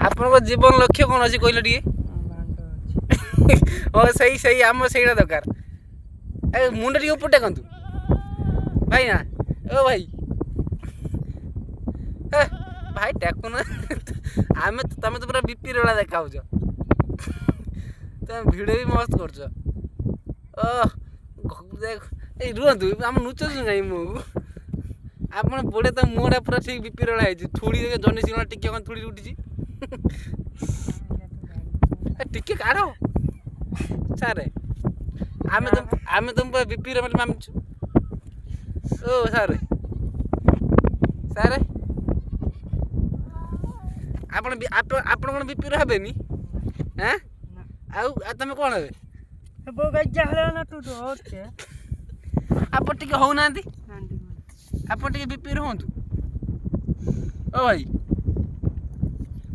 आपन जीवन लक्ष्य कौन अच्छी कहल टे हाँ सही सही आम से दरकार ए मुंड टे ऊपर टेकतु भाई ना ओ भाई भाई टेक ना आम तुम तो पूरा बीपी रला देखा तुम भिड भी मस्त कर देख रुहतु आम नुचुन कहीं मुँह आप बड़े तो मुहटा पूरा ठीक बीपी रला है थोड़ी जनी सिंह टिके कौन थोड़ी उठी टिके काढ़ सारे आम तुम बीपी रे मामचु ओ सारे सारे आप बीपी रे हेनी हाँ आउ तुम कौन हे आप टिके होना आप टिके बीपी हूँ ओ भाई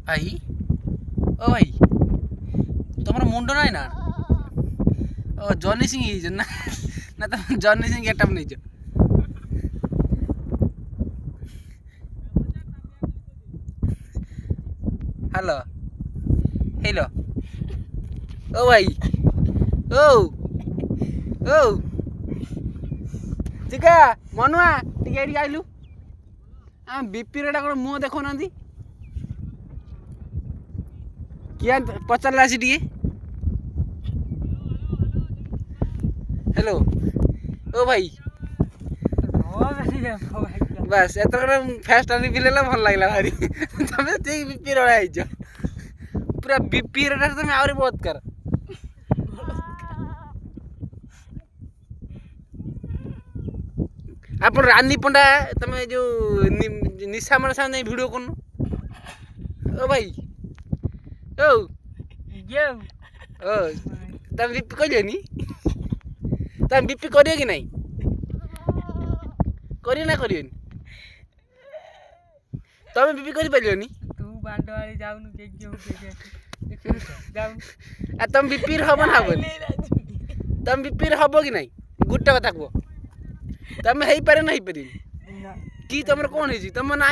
भाई ओ भाई तुम मुंड ना ना ओ जनी सिंह ना ना तुम जनी सिंह गेटअप नहीं हेलो हेलो ओ भाई ओ ओ टिका मनुआ टिके एडी आइलु आम बीपी रेटा कौन मुँह देखो ना किया पचारा आसी टिके हेलो ओ भाई बस एत फास्ट रिफिल भल लगे भारी तुम ठीक बीपी रहा पूरा बीपी रेटा तुम आहरी बहुत कर आप रानी पंडा तुम जो निशा मन सामने वीडियो कर ओ भाई ओ ओ तुम बीपी कहनी तुम बीपी करिए कि नहीं करिए ना करिए तुम बीपी कर पारियोनी तुम बीपी हम ना तुम बीपी हम कि नहीं गोटे कथा कह तुम हो पारे ना पारे कि तुम कौन है तुम ना